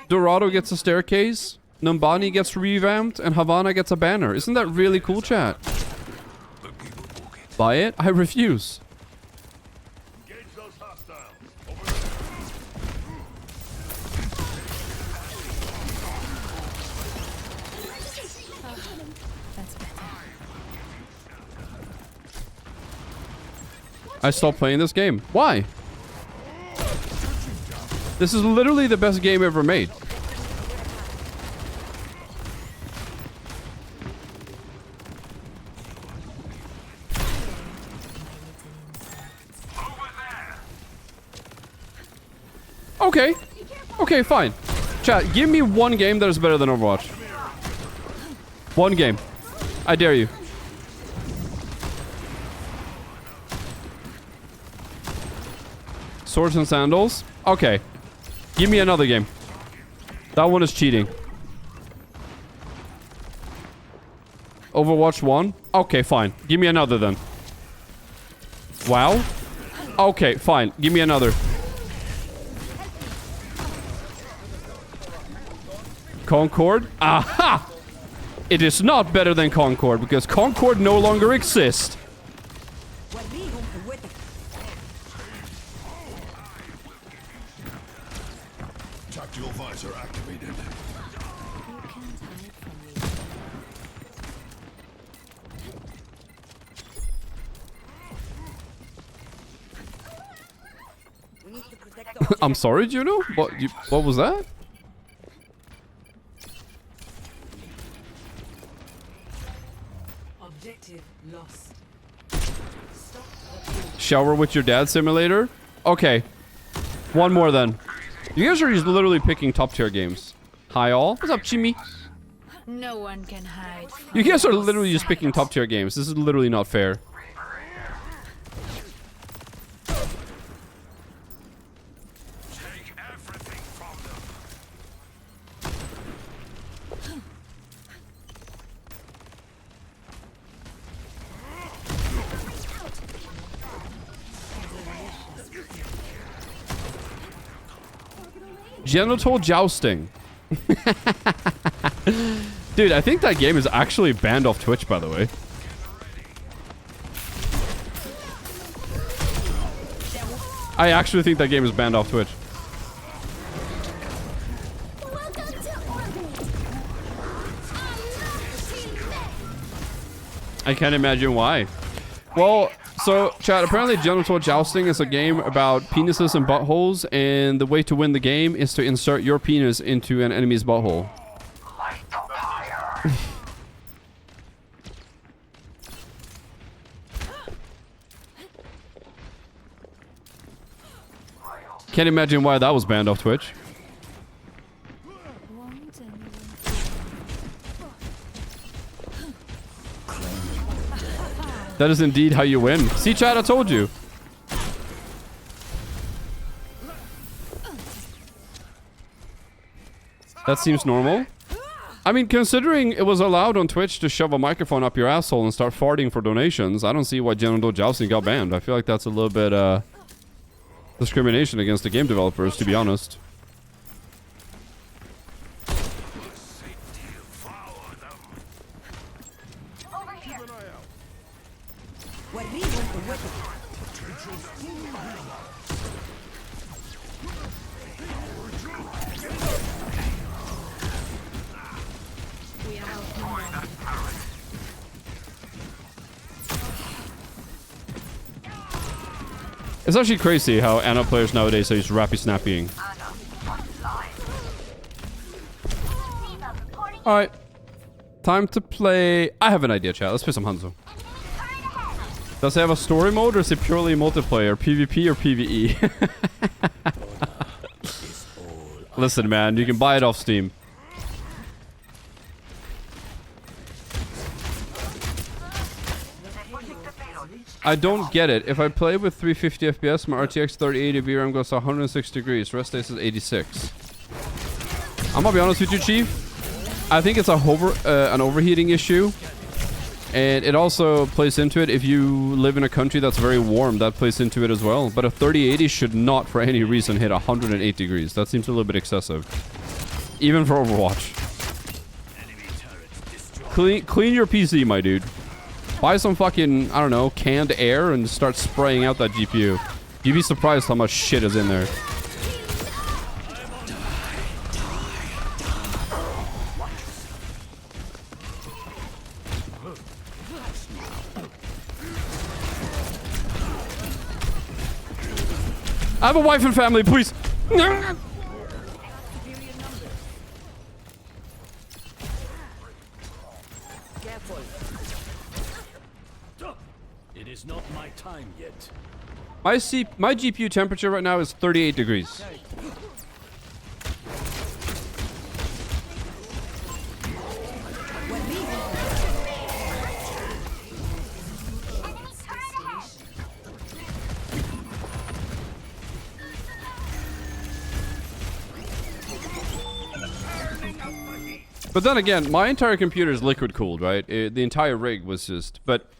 Dorado gets a staircase, Numbani gets revamped, and Havana gets a banner. Isn't that really cool, chat? Buy it? I refuse. I stopped playing this game. Why? This is literally the best game ever made. Okay. Okay, fine. Chat, give me one game that is better than Overwatch. One game. I dare you. Swords and Sandals? Okay. Give me another game. That one is cheating. Overwatch 1? Okay, fine. Give me another then. WoW? Okay, fine. Give me another. Concord? Aha! It is not better than Concord because Concord no longer exists. Tactical visor activated. I'm sorry, Juno? What was that? Objective lost. Shower with your dad simulator? Okay. One more then. You guys are just literally picking top tier games. Hi all. What's up, Jimmy? No one can hide. You guys are literally just picking top tier games. This is literally not fair. Genital Jousting. Dude, I think that game is actually banned off Twitch, by the way. I actually think that game is banned off Twitch. I can't imagine why. Well, so, chat, apparently Genital Jousting is a game about penises and buttholes, and the way to win the game is to insert your penis into an enemy's butthole. Can't imagine why that was banned off Twitch. That is indeed how you win. See, chat, I told you. That seems normal. I mean, considering it was allowed on Twitch to shove a microphone up your asshole and start farting for donations, I don't see why Genital Jousting got banned. I feel like that's a little bit, discrimination against the game developers, to be honest. It's actually crazy how Ana players nowadays are just rappy snappying. Alright. Time to play... I have an idea, chat. Let's play some Hanzo. Does it have a story mode or is it purely multiplayer? PvP or PvE? Listen, man. You can buy it off Steam. I don't get it. If I play with 350 FPS, my RTX 3080 VRAM goes to 106 degrees. Rest days is 86. I'm gonna be honest with you, Chief. I think it's a an overheating issue. And it also plays into it if you live in a country that's very warm, that plays into it as well. But a 3080 should not for any reason hit 108 degrees. That seems a little bit excessive. Even for Overwatch. Clean your PC, my dude. Buy some fucking, I don't know, canned air and start spraying out that GPU. You'd be surprised how much shit is in there. I have a wife and family, please. It is not my time yet. My GPU temperature right now is 38 degrees. But then again, my entire computer is liquid cooled, right? The entire rig was just, but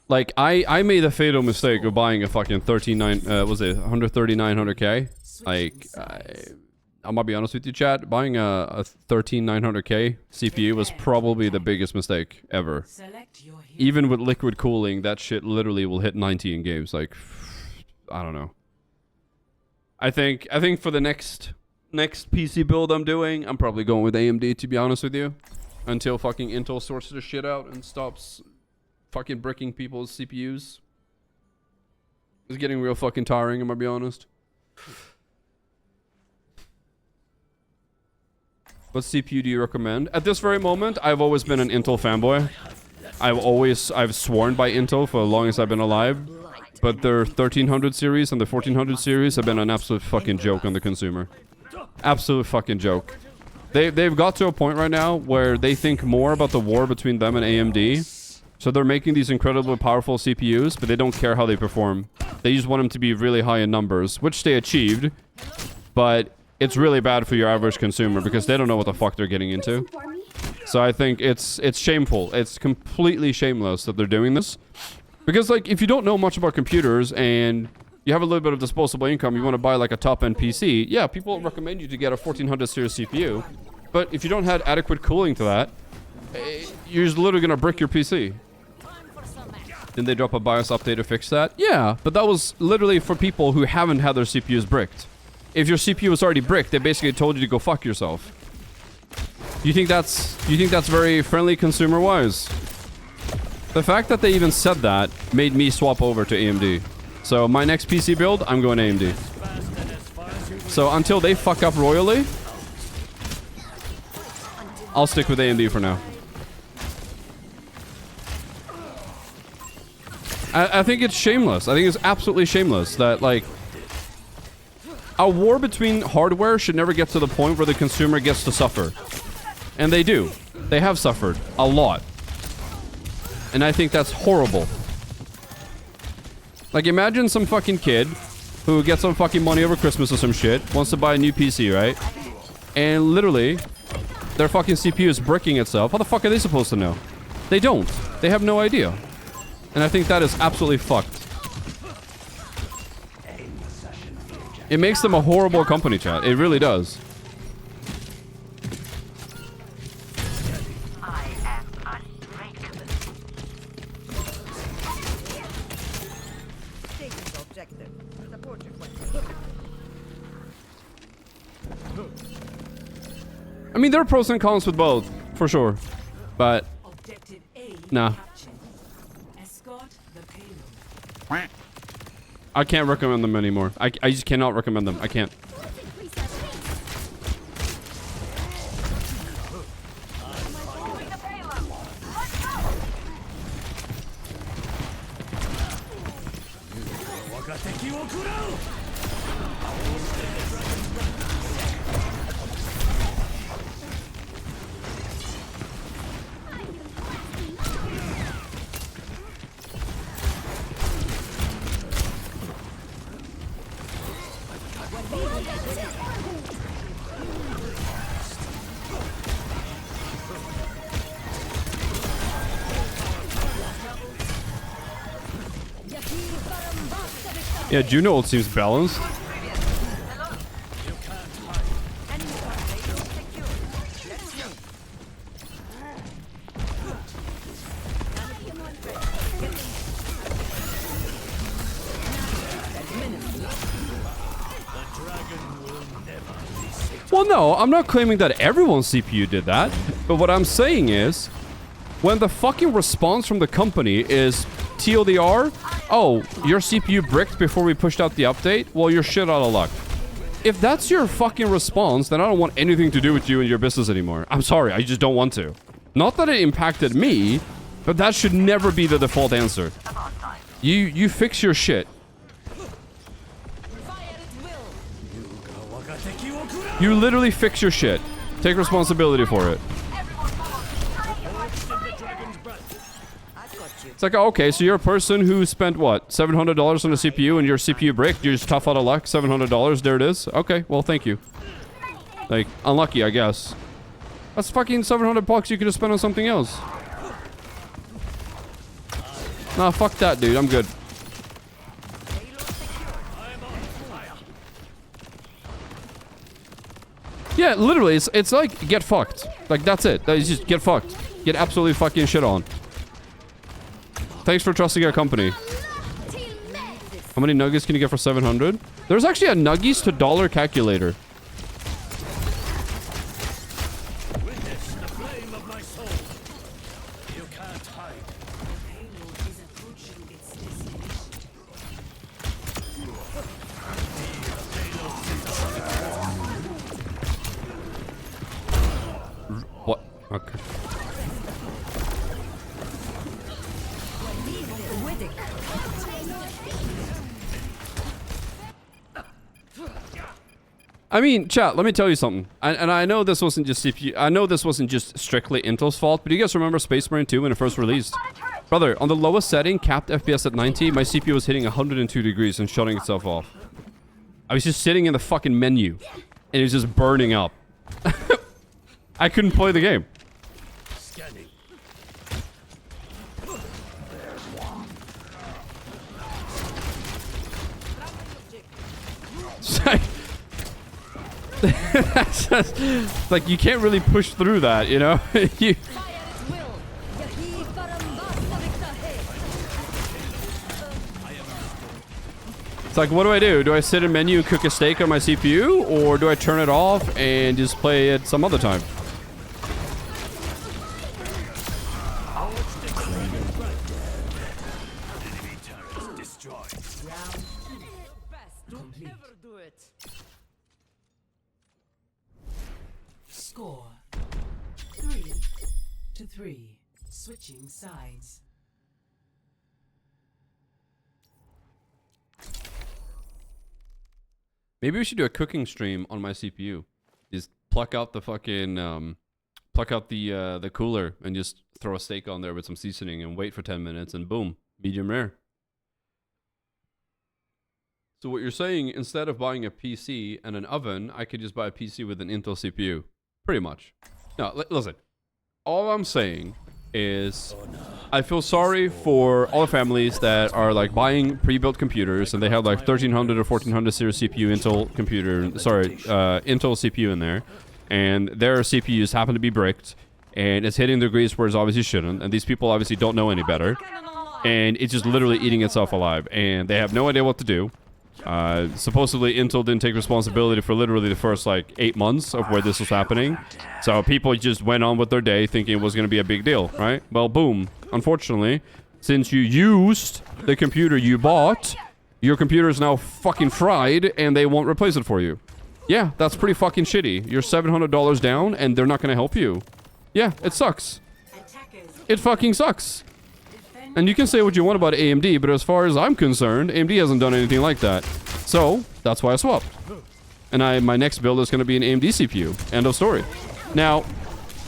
like I made the fatal mistake of buying a fucking 13900K. Like I'm gonna be honest with you, chat. Buying a 13900K CPU was probably the biggest mistake ever. Even with liquid cooling, that shit literally will hit 90 in games. Like, I don't know. I think for the next PC build I'm doing, I'm probably going with AMD, to be honest with you. Until fucking Intel sorts their shit out and stops fucking bricking people's CPUs. It's getting real fucking tiring, I'm gonna be honest. What CPU do you recommend? At this very moment, I've always been an Intel fanboy. I've sworn by Intel for as long as I've been alive. But their 1300 series and the 1400 series have been an absolute fucking joke on the consumer. Absolute fucking joke. They've got to a point right now where they think more about the war between them and AMD. So they're making these incredibly powerful CPUs, but they don't care how they perform. They just want them to be really high in numbers, which they achieved. But it's really bad for your average consumer because they don't know what the fuck they're getting into. So I think it's shameful. It's completely shameless that they're doing this. Because like if you don't know much about computers and you have a little bit of disposable income, you want to buy like a top-end PC, yeah, people recommend you to get a 1400 series CPU. But if you don't have adequate cooling to that, you're just literally going to brick your PC. Didn't they drop a BIOS update to fix that? Yeah, but that was literally for people who haven't had their CPUs bricked. If your CPU was already bricked, they basically told you to go fuck yourself. You think that's very friendly consumer-wise? The fact that they even said that made me swap over to AMD. So my next PC build, I'm going AMD. So until they fuck up royally, I'll stick with AMD for now. I think it's shameless. I think it's absolutely shameless that, like, a war between hardware should never get to the point where the consumer gets to suffer. And they do. They have suffered a lot. And I think that's horrible. Like, imagine some fucking kid who gets some fucking money over Christmas or some shit, wants to buy a new PC, right? And literally, their fucking CPU is bricking itself. How the fuck are they supposed to know? They don't. They have no idea. And I think that is absolutely fucked. It makes them a horrible company, chat. It really does. I mean, there are pros and cons with both, for sure. But, nah. I can't recommend them anymore. I just cannot recommend them. I can't. Yeah, Juno seems balanced. Well, no, I'm not claiming that everyone's CPU did that. But what I'm saying is, when the fucking response from the company is TLDR, oh, your CPU bricked before we pushed out the update, well, you're shit out of luck. If that's your fucking response, then I don't want anything to do with you and your business anymore. I'm sorry, I just don't want to. Not that it impacted me, but that should never be the default answer. You fix your shit. You literally fix your shit. Take responsibility for it. It's like, oh, okay, so you're a person who spent, what, $700 on a CPU and your CPU bricked. You're just tough out of luck. $700, there it is. Okay, well, thank you. Like, unlucky, I guess. That's fucking $700 you could have spent on something else. Nah, fuck that, dude. I'm good. Yeah, literally, it's like, get fucked. Like, that's it. That is just, get fucked. Get absolutely fucking shit on. Thanks for trusting our company. How many nuggets can you get for 700? There's actually a nuggies to dollar calculator. Witness the flame of my soul. You can't hide. What? Okay. I mean, chat, let me tell you something. And I know this wasn't just CPU. I know this wasn't just strictly Intel's fault, but you guys remember Space Marine 2 when it first released? Brother, on the lowest setting, capped FPS at 90, my CPU was hitting 102 degrees and shutting itself off. I was just sitting in the fucking menu, and it was just burning up. I couldn't play the game. Scanning. That's just, like, you can't really push through that, you know? You, it's like, what do? Do I sit in menu and cook a steak on my CPU? Or do I turn it off and just play it some other time? Score 3-3. Switching sides. Maybe we should do a cooking stream on my CPU. Just pluck out the fucking, pluck out the cooler and just throw a steak on there with some seasoning and wait for 10 minutes and boom, medium rare. So what you're saying, instead of buying a PC and an oven, I could just buy a PC with an Intel CPU. Pretty much. No, listen. All I'm saying is I feel sorry for all the families that are like buying pre-built computers and they have like 1300 or 1400 series CPU Intel computer, sorry, Intel CPU in there, and their CPUs happen to be bricked and it's hitting degrees where it obviously shouldn't, and these people obviously don't know any better, and it's just literally eating itself alive and they have no idea what to do. Supposedly Intel didn't take responsibility for literally the first like 8 months of where this was happening. So people just went on with their day thinking it was going to be a big deal, right? Well, boom. Unfortunately, since you used the computer you bought, your computer is now fucking fried and they won't replace it for you. Yeah, that's pretty fucking shitty. You're $700 down and they're not going to help you. Yeah, it sucks. It fucking sucks. And you can say what you want about AMD, but as far as I'm concerned, AMD hasn't done anything like that. So, that's why I swapped. And my next build is going to be an AMD CPU. End of story. Now,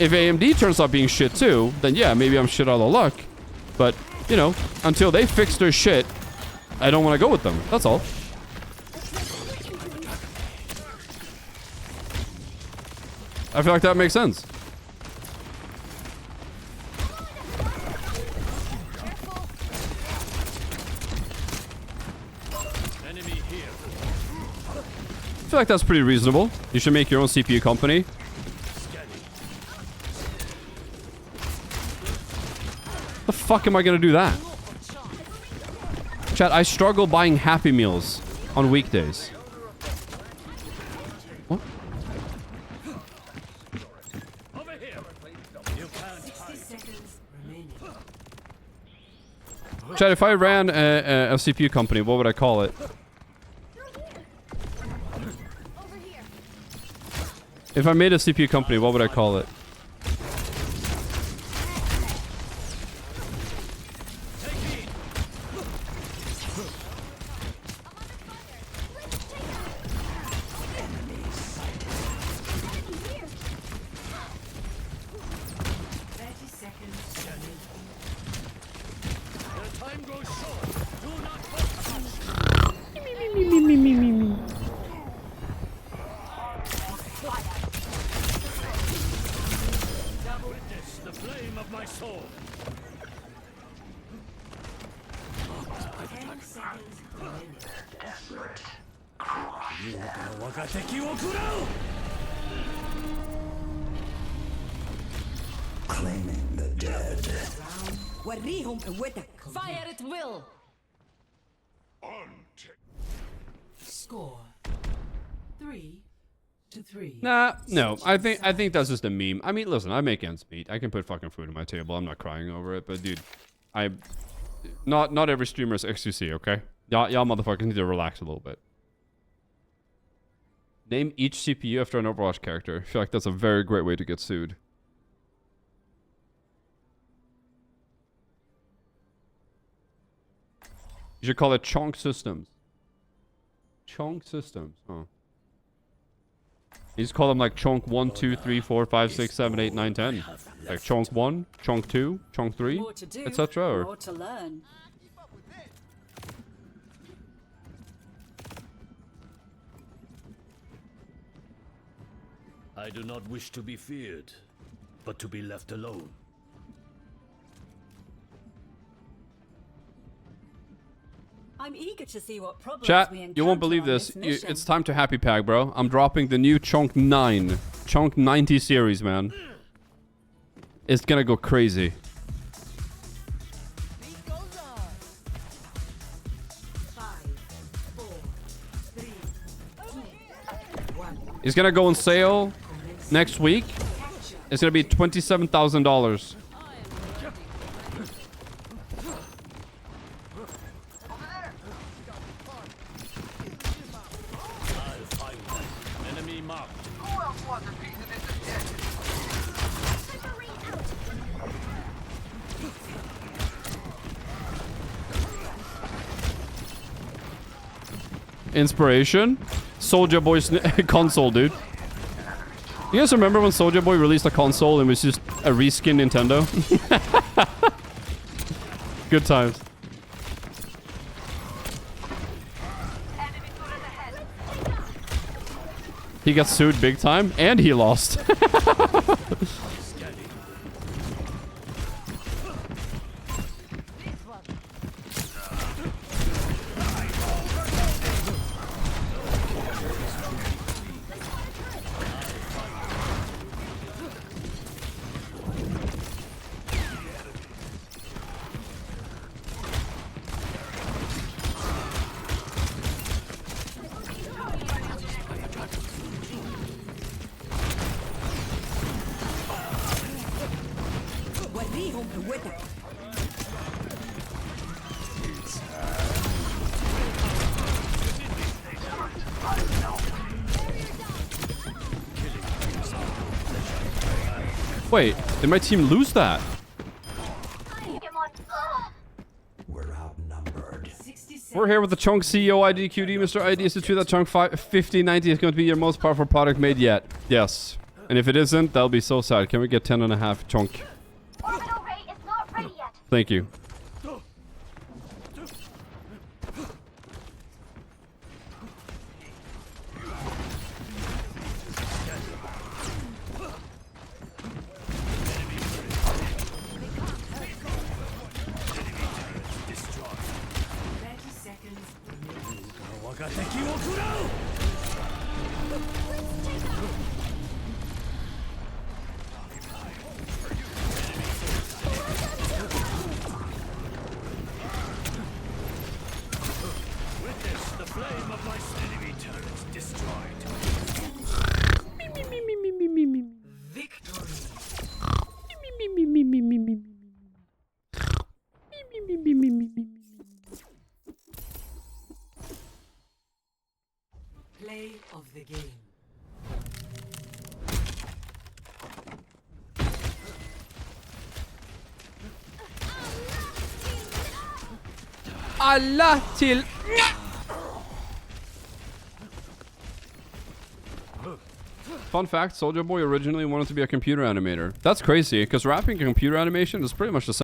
if AMD turns out being shit too, then yeah, maybe I'm shit out of luck. But, you know, until they fix their shit, I don't want to go with them. That's all. I feel like that makes sense. like that's pretty reasonable. You should make your own CPU company. The fuck am I gonna do that? Chat, I struggle buying Happy Meals on weekdays. What? Over here. You can't 60 hide. seconds remaining. Chat, if I ran a CPU company, what would I call it? If I made a CPU company, what would I call it? Time goes short. Do not witness the flame of my soul. 10 seconds remaining. Claiming the dead. Fire at will. Score 3-3. Nah, no. I think that's just a meme. I mean, listen, I make ends meet. I can put fucking food on my table. I'm not crying over it. But dude, not every streamer is XQC, okay? Y'all motherfuckers need to relax a little bit. Name each CPU after an Overwatch character. I feel like that's a very great way to get sued. You should call it Chonk Systems. Chonk Systems. Oh. You just call them like Chonk 1, 2, 3, 4, 5, 6, 7, 8, 9, 10. Like Chonk 1, Chonk 2, Chonk 3, More to do, etc. Or more to learn. I do not wish to be feared, but to be left alone. I'm eager to see what problems Chat, we encounter you won't believe on this. mission. It's time to happy pack, bro. I'm dropping the new Chonk 9. Chonk 90 series, man. It's gonna go crazy. It's gonna go on sale next week. It's gonna be $27,000. Enemy marked. Inspiration? Soulja Boy's console, dude. You guys remember when Soulja Boy released a console and it was just a reskin Nintendo? Good times. He got sued big time and he lost. Wait, did my team lose that? We're outnumbered. 60 seconds. We're here with the Chunk CEO IDDQD. Mr. ID is true that Chunk 5090 is going to be your most powerful product made yet. Yes. And if it isn't, that'll be so sad. Can we get 10.5 Chunk? Orbital ray is not ready yet. Thank you. Play of the game. Alla till... Fun fact, Soulja Boy originally wanted to be a computer animator. That's crazy, because rapping and computer animation is pretty much the same.